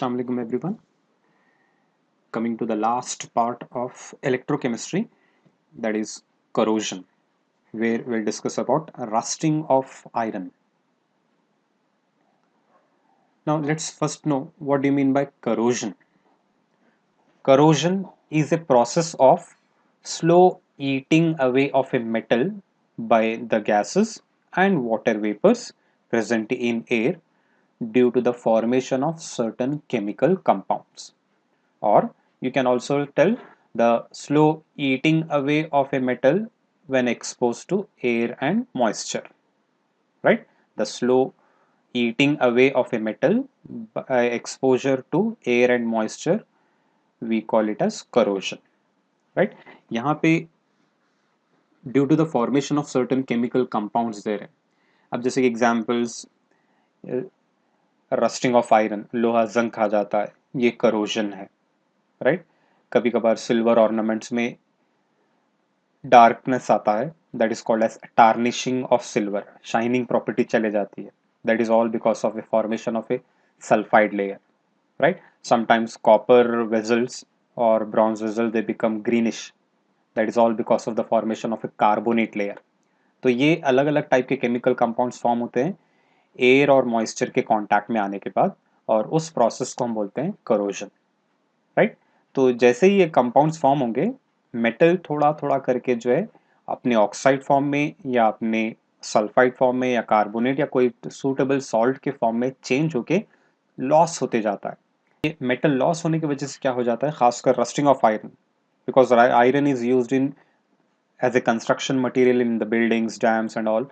Assalamu alaikum everyone. Coming to the last part of electrochemistry, that is corrosion, where we'll discuss about rusting of iron. Now let's first know what do you mean by corrosion. Corrosion is a process of slow eating away of a metal by the gases and water vapors present in air due to the formation of certain chemical compounds. Or you can also tell the slow eating away of a metal when exposed to air and moisture, right? The slow eating away of a metal by exposure to air and moisture, we call it as corrosion, right? यहाँ पे due to the formation of certain chemical compounds there है. अब जैसे कि examples rusting of iron, लोहा जंग खा जाता है, ये करोजन है, राइट? कभी कभार सिल्वर ऑर्नामेंट्स में डार्कनेस आता है, that is called as tarnishing of silver, shining property चले जाती है, that is all because of a formation of a sulphide layer, right? Sometimes copper vessels और bronze vessel they become greenish, that is all because of the formation of a carbonate layer. तो ये अलग अलग type के chemical compounds form होते हैं air और moisture के कांटेक्ट में आने के बाद, और उस प्रोसेस को हम बोलते हैं करोजन, राइट? तो जैसे ही ये कंपाउंड्स फॉर्म होंगे, मेटल थोड़ा थोड़ा करके जो है अपने ऑक्साइड फॉर्म में या अपने सल्फाइड फॉर्म में या कार्बोनेट या कोई सूटेबल सॉल्ट के फॉर्म में चेंज होके लॉस होते जाता है. ये मेटल लॉस होने की वजह से क्या हो जाता है, खासकर rusting of iron, because iron is used in as a construction material in the buildings, dams and all.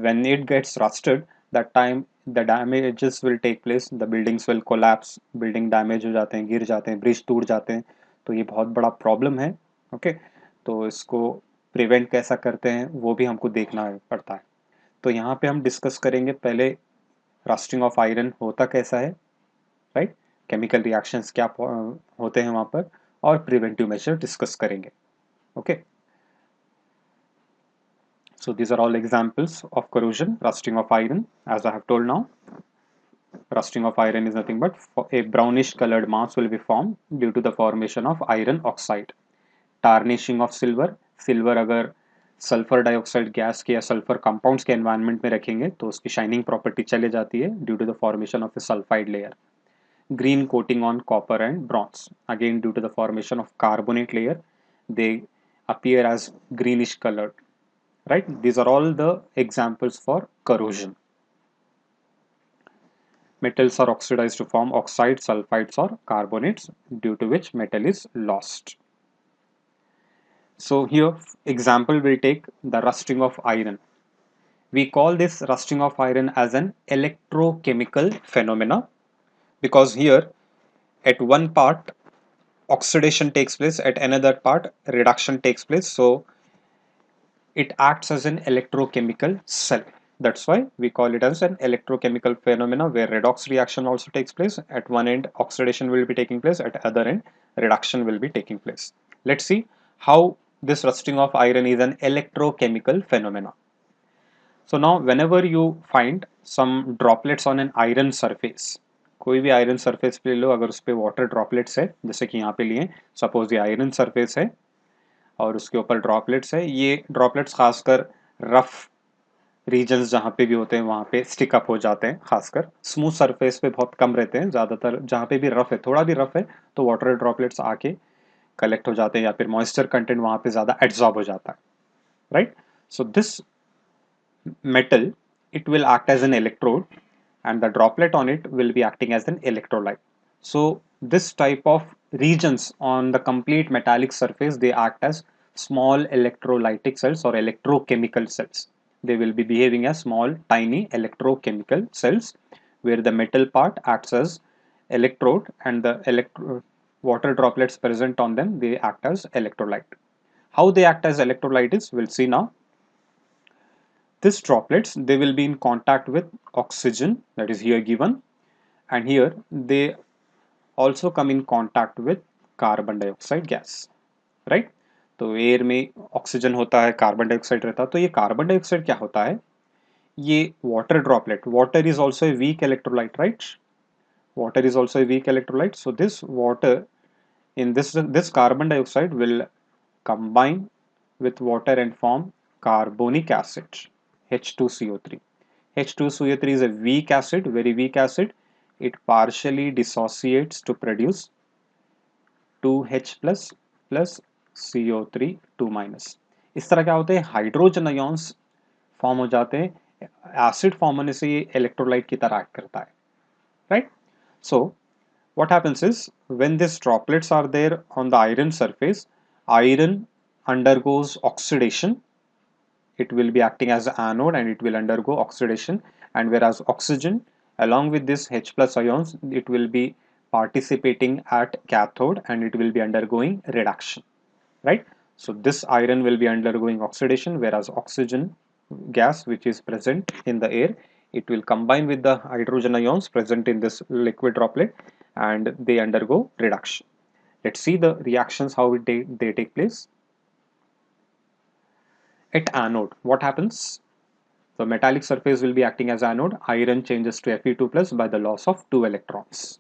When it gets rusted, that time the damages will take place, the buildings will collapse, building damage हो जाते हैं, गिर जाते हैं, bridge टूट जाते हैं, तो ये बहुत बड़ा प्रॉब्लम है. ओके, तो इसको प्रिवेंट कैसा करते हैं वो भी हमको देखना पड़ता है. तो यहाँ पे हम डिस्कस करेंगे पहले रस्टिंग ऑफ आयरन होता कैसा है, राइट? केमिकल रिएक्शंस क्या होते हैं वहाँ पर, और प्रिवेंटिव मेजर डिस्कस करेंगे. Okay, so these are all examples of corrosion, rusting of iron. As I have told now, rusting of iron is nothing but a brownish colored mass will be formed due to the formation of iron oxide. Tarnishing of silver, silver अगर sulphur dioxide gas के या sulphur compounds के environment में रखेंगे तो उसकी shining property चले जाती है due to the formation of a sulphide layer. Green coating on copper and bronze, again due to the formation of carbonate layer, they appear as greenish colored, right? These are all the examples for corrosion. Metals are oxidized to form oxides, sulfides or carbonates, due to which metal is lost. So here example will take the rusting of iron. We call this rusting of iron as an electrochemical phenomena because here at one part oxidation takes place, at another part reduction takes place, so it acts as an electrochemical cell. That's why we call it as an electrochemical phenomena where redox reaction also takes place. At one end oxidation will be taking place, at other end reduction will be taking place. Let's see how this rusting of iron is an electrochemical phenomena. So now whenever you find some droplets on an iron surface, कोई भी iron surface पे ले लो, अगर उस पर water droplets है, जैसे कि यहाँ पे लिए, सपोज ये आयरन सरफेस है और उसके ऊपर ड्रॉपलेट्स है, ये ड्रॉपलेट्स खासकर रफ रीजन्स जहाँ पे भी होते हैं वहाँ पे स्टिक अप हो जाते हैं, खासकर स्मूथ सरफेस पे बहुत कम रहते हैं, ज़्यादातर जहाँ पे भी रफ है, थोड़ा भी रफ है तो वाटर ड्रॉपलेट्स आके कलेक्ट हो जाते हैं या फिर मॉइस्चर कंटेंट वहाँ पे ज़्यादा एब्जॉर्ब हो जाता है, right? So this metal, it will act as an electrode and the droplet on it will be acting as an electrolyte. So this type of regions on the complete metallic surface, they act as small electrolytic cells or electrochemical cells. They will be behaving as small tiny electrochemical cells where the metal part acts as electrode and the water droplets present on them, they act as electrolyte. How they act as electrolyte is, we'll see now. These droplets, they will be in contact with oxygen, that is here given, and here they also come in contact with carbon dioxide gas, right? तो air में oxygen होता है, carbon dioxide रहता है, तो ये carbon dioxide क्या होता है, ये water droplet, water is also a weak electrolyte, right? Water is also a weak electrolyte. So this water in this carbon dioxide will combine with water and form carbonic acid, H2CO3. H2CO3 is a weak acid, very weak acid. It partially dissociates to produce 2H plus CO3 2 minus. इस तरह क्या होते हैं, hydrogen ions form हो जाते हैं. Acid form होने से ये इलेक्ट्रोलाइट की तरह एक्ट करता है, right. So what happens is when these droplets are there on the iron surface, iron undergoes oxidation. It will be acting as an anode and it will undergo oxidation, and whereas oxygen along with this H plus ions, it will be participating at cathode and it will be undergoing reduction, right. So this iron will be undergoing oxidation, whereas oxygen gas which is present in the air, it will combine with the hydrogen ions present in this liquid droplet and they undergo reduction. Let's see the reactions how they take place. At anode, what happens? The metallic surface will be acting as anode. Iron changes to Fe2 plus by the loss of 2 electrons.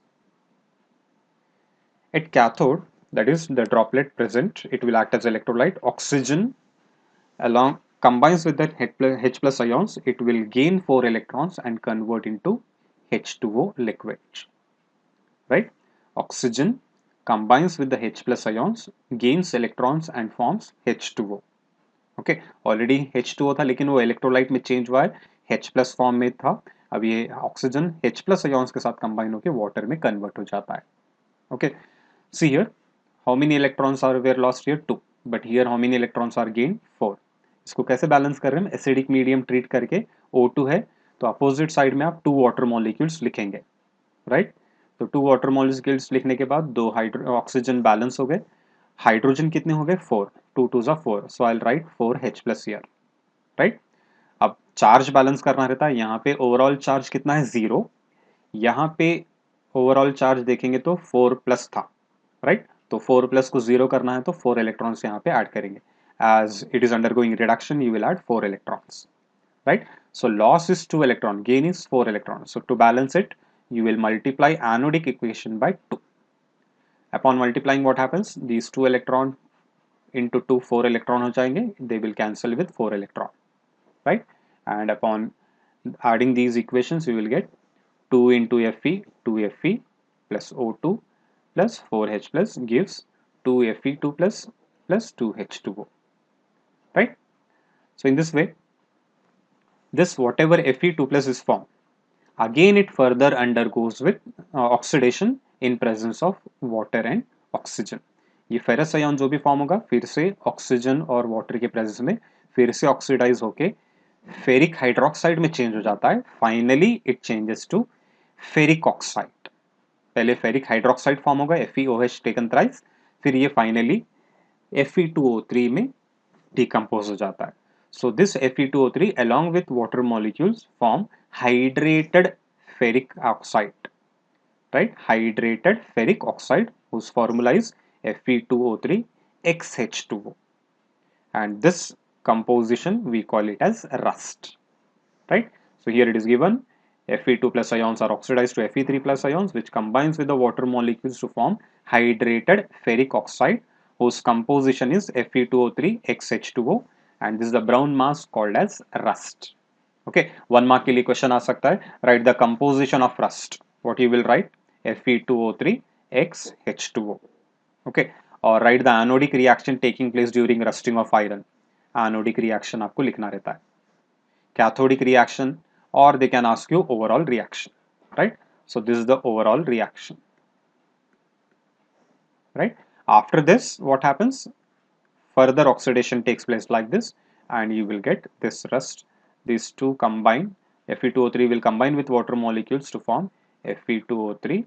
At cathode, that is the droplet present, it will act as electrolyte. Oxygen along combines with the H plus ions, it will gain 4 electrons and convert into H2O liquid, right. Oxygen combines with the H plus ions, gains electrons and forms H2O. Okay, already H2O था लेकिन वो electrolyte में change हुआ है, H plus form में था. अब ये ऑक्सीजन H प्लस आयन्स के साथ कंबाइन होकर वाटर में कन्वर्ट हो जाता है. Okay, see here how many electrons are were lost here 2, but here how many electrons are gain 4. इसको कैसे बैलेंस कर रहे हैं, एसिडिक मीडियम ट्रीट करके O2 है तो अपोजिट साइड में आप 2 वाटर मॉलिक्यूल्स लिखेंगे, राइट. तो 2 वाटर मॉलिक्यूल्स लिखने के बाद 2 ऑक्सीजन बैलेंस हो गए. हाइड्रोजन कितने हो गए, 4, 2 2 4, सो I will write 4H plus here, right. अब चार्ज बैलेंस करना रहता है, यहाँ पे ओवरऑल चार्ज कितना है 0, यहाँ पे ओवरऑल चार्ज देखेंगे तो 4 प्लस था, राइट. तो 4 प्लस को 0 करना है तो 4 इलेक्ट्रॉन्स यहाँ पे ऐड करेंगे. as it is undergoing reduction you will add 4 electrons, right. So loss is 2 electron, gain is 4 electrons. So to balance it you will multiply anodic equation by 2. Upon multiplying what happens, these 2 electron into 2 4 electron हो जाएंगे, they will cancel with 4 electron, right. And upon adding these equations you will get 2 into Fe 2Fe plus O2 plus 4H plus gives 2Fe2 plus 2H2O, right. So in this way, this whatever Fe2 plus is formed, again it further undergoes with oxidation in presence of water and oxygen. ये ferrous ion जो भी form होगा फिर से oxygen और water के presence में फिर से ऑक्सीडाइज होके फेरिक हाइड्रोक्साइड में चेंज हो जाता है. Finally it changes to ferric oxide. पहले फेरिक हाइड्रोक्साइड फॉर्म होगा FeOH टेकन थ्राइस, फिर ये फाइनली Fe2O3 में डिकम्पोज हो जाता है. So this Fe2O3 along with water molecules form hydrated ferric oxide, right. Hydrated ferric oxide whose formula is Fe2O3 XH2O, and this composition we call it as rust, right. So here it is given Fe2 plus ions are oxidized to Fe3 plus ions which combines with the water molecules to form hydrated ferric oxide whose composition is Fe2O3 XH2O, and this is the brown mass called as rust. Okay, 1 mark के लिए question आ सकता है, write the composition of rust. What you will write, Fe2O3 XH2O. Okay, और write the anodic reaction taking place during rusting of iron. Anodic reaction आपको लिखना रहता है. Cathodic reaction, or they can ask you overall reaction, right. So this is the overall reaction, right. After this what happens, further oxidation takes place like this and you will get this rust. These two combine, Fe2O3 will combine with water molecules to form Fe2O3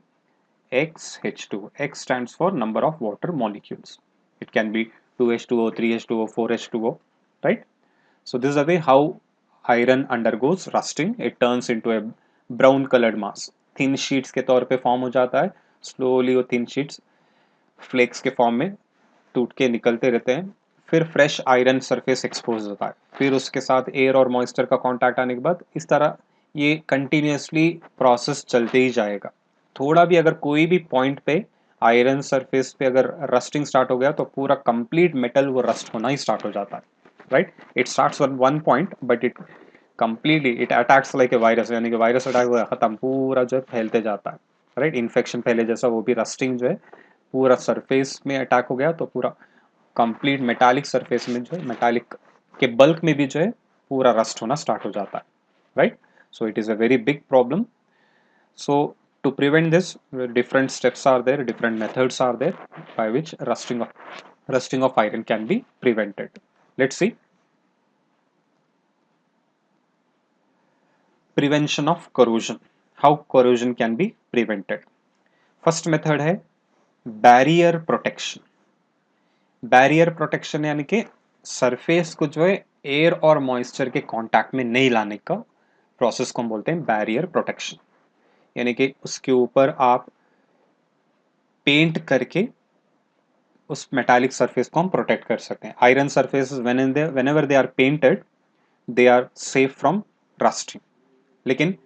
XH2O. X stands for number of water molecules. It can be 2H2O, 3H2O, 4H2O, right. So this is the way how iron undergoes rusting. It turns into a brown colored mass. Thin sheets के तौर पे form हो जाता है. Slowly वो thin sheets flakes के form में टूट के निकलते रहते हैं. फिर फ्रेश आयरन सरफेस एक्सपोज होता है, फिर उसके साथ एयर और मॉइस्चर का कांटेक्ट आने के बाद इस तरह ये कंटिन्यूसली प्रोसेस चलते ही जाएगा. थोड़ा भी अगर कोई भी पॉइंट पे आयरन सरफेस पे अगर रस्टिंग स्टार्ट हो गया तो पूरा कंप्लीट मेटल वो रस्ट होना ही स्टार्ट हो जाता है, right. It starts on one point but it completely it attacks like a virus, यानी कि वायरस अटैक हुआ खत्म, पूरा जो है फैलते जाता है, राइट। इन्फेक्शन फैले जैसा वो भी रस्टिंग जो है पूरा सरफेस में अटैक हो गया तो पूरा कंप्लीट मेटालिक सरफेस में जो है मेटालिक के बल्क में भी जो है पूरा रस्ट होना स्टार्ट हो जाता है, right. So it is a very big problem. So to prevent this, different steps are there, different methods are there by which rusting of iron can be prevented. Let's see. Prevention of corrosion. How corrosion can be prevented. First method है barrier protection. Barrier protection यानी कि surface को जो है air और moisture के contact में नहीं लाने का प्रोसेस को हम बोलते हैं बैरियर प्रोटेक्शन। यानी कि उसके ऊपर आप पेंट करके उस मेटालिक सरफेस को हम प्रोटेक्ट कर सकते हैं। Iron surface whenever they are painted they are safe from rusting, लेकिन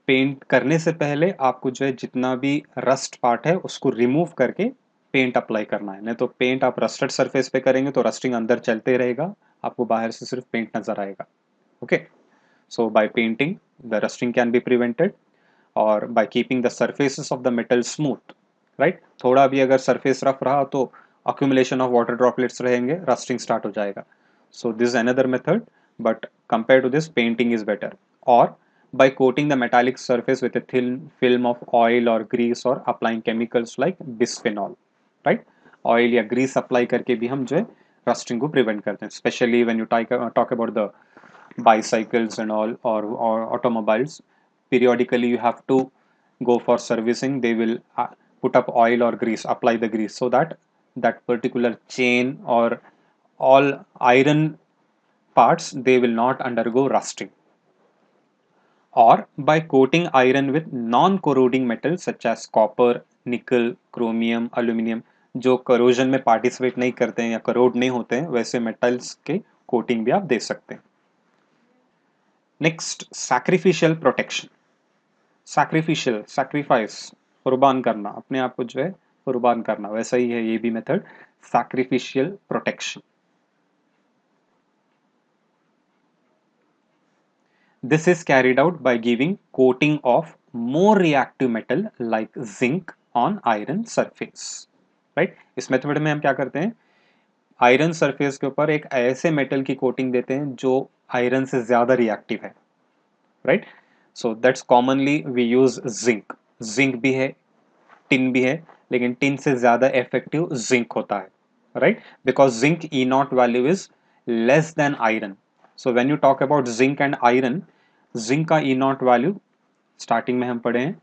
पेंट करने से पहले आपको जो है जितना भी रस्ट पार्ट है उसको रिमूव करके पेंट अप्लाई करना है, नहीं तो पेंट आप रस्टेड सरफेस पे करेंगे तो रस्टिंग अंदर चलते रहेगा, आपको बाहर से सिर्फ पेंट नजर आएगा। Okay, so by painting the rusting can be prevented और by keeping the surfaces of the metal smooth, right. थोड़ा भी अगर सरफेस रफ रहा तो अक्यूमुलेशन ऑफ वाटर ड्रॉपलेट्स रहेंगे, रस्टिंग स्टार्ट हो जाएगा। So this another method, but compare to this painting is better. और by coating the metallic surface with a thin film of oil or grease or applying chemicals like bisphenol, right। Oil या Greece apply करके भी हम जो है rusting को prevent करते हैं, specially when you talk about the bicycles and all or automobiles. Periodically you have to go for servicing, they will put up oil or grease, apply the grease so that that particular chain or all iron parts they will not undergo rusting. Or by coating iron with non-corroding metals such as copper, nickel, chromium, aluminum, जो corrosion में participate नहीं करते हैं या corrode नहीं होते हैं, वैसे metals के coating भी आप दे सकते हैं। Next sacrificial protection. Sacrificial sacrifice, कुर्बान करना, अपने आप को जो है कुर्बान करना, वैसा ही है ये भी method, sacrificial protection. This is carried out by giving coating of more reactive metal like zinc on iron surface, right. इस मेथड में हम क्या करते हैं, आयरन सरफेस के ऊपर एक ऐसे मेटल की कोटिंग देते हैं जो आयरन से ज्यादा रिएक्टिव है, right. So that's commonly we use zinc. Zinc भी है, टिन भी है, लेकिन टिन से ज्यादा इफेक्टिव जिंक होता है, right, because zinc E not value is less than iron. So when you talk about zinc and iron, zinc का ई नॉट वैल्यू स्टार्टिंग में हम पढ़े हैं,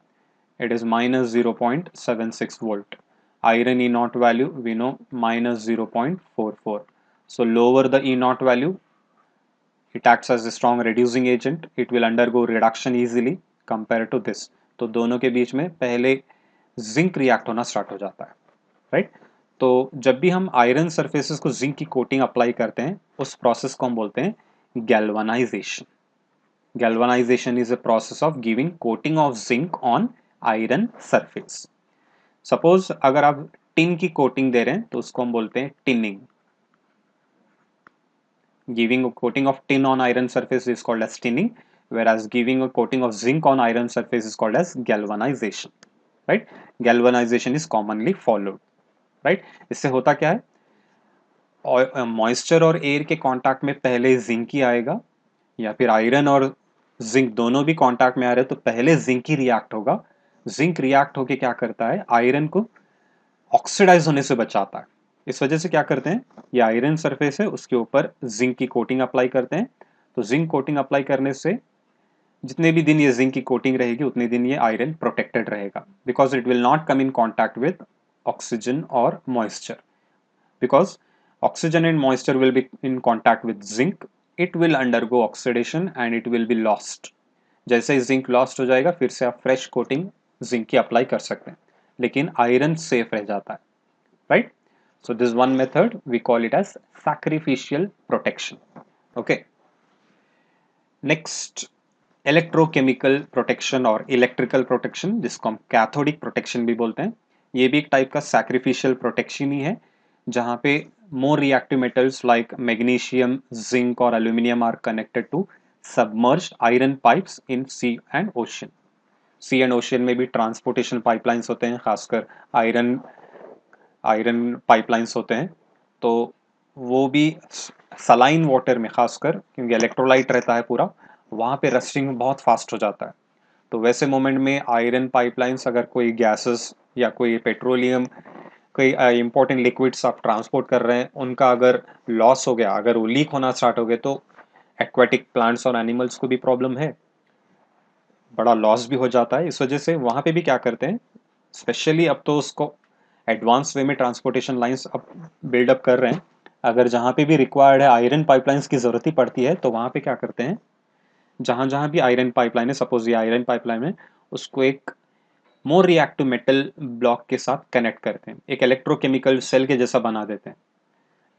it is -0.76 volt. iron E naught value we know -0.44. So lower the E naught value, it acts as a strong reducing agent, it will undergo reduction easily compared to this. तो दोनों के बीच में पहले zinc react होना start हो जाता है, right. तो जब भी हम आयरन सरफेसेस को जिंक की कोटिंग अप्लाई करते हैं उस प्रोसेस को हम बोलते हैं galvanization. Galvanization is a process of giving coating of zinc on iron surface. Suppose अगर आप टिन की कोटिंग दे रहे हैं तो उसको हम बोलते हैं tinning. Giving a coating of tin on iron surface is called as tinning, whereas giving a coating of zinc on iron surface is called as galvanization, right। Galvanization is commonly followed, right। इससे होता क्या है, moisture और air के contact में पहले zinc ही आएगा, या फिर आयरन और जिंक दोनों भी कांटेक्ट में आ रहे हैं तो पहले जिंक ही रिएक्ट होगा। जिंक रिएक्ट होके क्या करता है, आयरन को ऑक्सीडाइज होने से बचाता है। इस वजह से क्या करते हैं, ये आयरन सरफेस है उसके ऊपर जिंक की कोटिंग अप्लाई करते हैं। तो जिंक कोटिंग अप्लाई करने से जितने भी दिन ये जिंक की कोटिंग रहेगी उतने दिन ये आयरन प्रोटेक्टेड रहेगा, because it will not come in contact with oxygen और moisture. Because oxygen and moisture will be in contact with zinc, it will undergo oxidation and it will be lost. जैसे ही zinc lost हो जाएगा फिर से आप fresh coating zinc की apply कर सकते हैं, लेकिन आयरन सेफ रह जाता है, right। So this one method we call it as sacrificial protection, okay। Next, electrochemical protection और इलेक्ट्रिकल प्रोटेक्शन, जिसको हम कैथोडिक प्रोटेक्शन भी बोलते हैं, ये भी एक टाइप का सैक्रिफिशियल प्रोटेक्शन ही है, जहाँ पे more reactive metals like magnesium, zinc और aluminium are connected to submerged iron pipes in sea and ocean. Sea and ocean में भी ट्रांसपोर्टेशन पाइपलाइंस होते हैं, खासकर आयरन आयरन पाइपलाइंस होते हैं, तो वो भी सलाइन वाटर में, खासकर क्योंकि इलेक्ट्रोलाइट रहता है पूरा, वहाँ पे रस्टिंग बहुत फास्ट हो जाता है। तो वैसे मोमेंट में आयरन पाइपलाइंस, अगर कोई गैसेस या कोई पेट्रोलियम, कोई इंपॉर्टेंट लिक्विड्स आप ट्रांसपोर्ट कर रहे हैं, उनका अगर लॉस हो गया, अगर वो लीक होना स्टार्ट हो गए, तो एक्वाटिक प्लांट्स और एनिमल्स को भी प्रॉब्लम है, बड़ा लॉस भी हो जाता है। इस वजह से वहाँ पे भी क्या करते हैं, स्पेशली अब तो उसको एडवांस वे में ट्रांसपोर्टेशन लाइंस अब बिल्डअप कर रहे हैं। अगर जहाँ पे भी रिक्वायर्ड है आयरन पाइपलाइंस की ज़रूरत ही पड़ती है, तो वहाँ पे क्या करते हैं, जहाँ जहाँ भी आयरन पाइपलाइन है, सपोज ये आयरन पाइपलाइन है, उसको एक मोर रिएक्टिव मेटल ब्लॉक के साथ कनेक्ट करते हैं, एक इलेक्ट्रोकेमिकल सेल के जैसा बना देते हैं।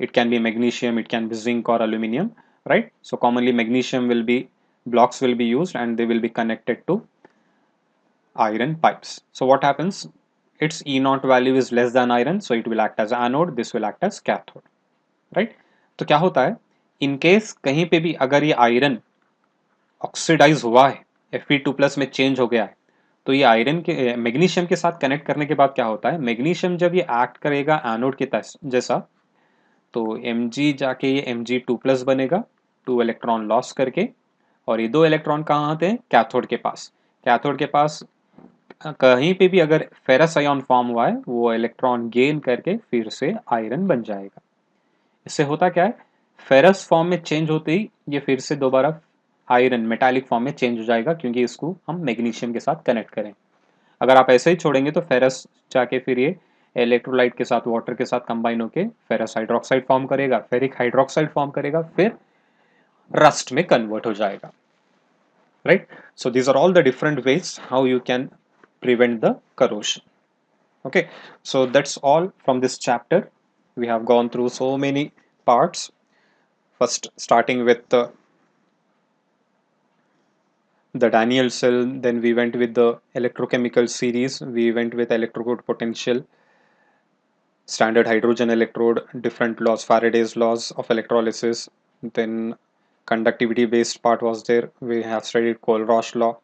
It can be magnesium, it can be zinc or aluminum, right? So commonly magnesium will be, blocks will be used and they will be connected to iron pipes. So what happens? Its E naught value is less than iron, so it will act as anode, this will act as cathode, right? तो क्या होता है, in case कहीं पे भी अगर ये iron oxidise हुआ है, Fe2+ में चेंज हो गया है, तो ये आयरन के मैग्नीशियम के साथ कनेक्ट करने के बाद क्या होता है, मैग्नीशियम जब ये एक्ट करेगा एनोड के जैसा, तो Mg जाके ये Mg2+ बनेगा, 2 इलेक्ट्रॉन लॉस करके, और ये 2 इलेक्ट्रॉन कहाँ आते हैं, कैथोड के पास। कैथोड के पास कहीं पे भी अगर फेरस आयन फॉर्म हुआ है, वो इलेक्ट्रॉन गेन करके फिर से आयरन बन जाएगा। इससे होता क्या है, फेरस फॉर्म में चेंज होते ही ये फिर से दोबारा आयरन मेटालिक फॉर्म में चेंज हो जाएगा, क्योंकि इसको हम मैग्नीशियम के साथ कनेक्ट करें। अगर आप ऐसे ही छोड़ेंगे तो फेरस जाके फिर ये इलेक्ट्रोलाइट के साथ, वाटर के साथ कंबाइन होके फेरस हाइड्रोक्साइड फॉर्म करेगा, फेरिक हाइड्रोक्साइड फॉर्म करेगा, फिर रस्ट में कन्वर्ट हो जाएगा, right? So these are all the different ways how you can prevent the corrosion. Okay, so that's all from this chapter. We have gone through so many parts, first starting with the Daniel cell, then we went with the electrochemical series, we went with electrode potential, standard hydrogen electrode, different laws, Faraday's laws of electrolysis, then conductivity based part was there, we have studied Kohlrausch law,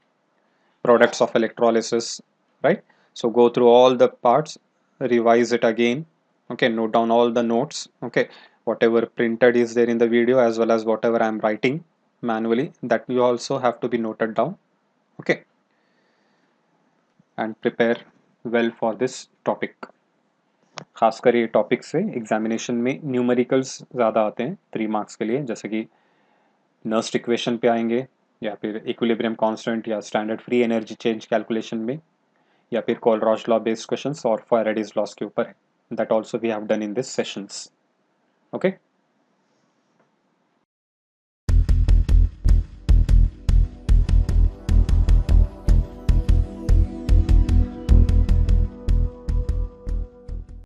products of electrolysis, right? So go through all the parts, revise it again, okay, note down all the notes, okay, whatever printed is there in the video as well as whatever I'm writing manually, that you also have to be noted down, okay, and prepare well for this topic. खासकर ये topic से examination में numericals ज़्यादा आते हैं 3 marks के लिए, जैसे कि नर्स्ट इक्वेशन पे आएंगे, या फिर इक्विलिब्रियम कांस्टेंट या standard free energy change calculation में, या फिर कोलरॉश लॉ बेस्ड क्वेश्चंस और फैराडेज लॉस के ऊपर है, that also we have done in this sessions, okay.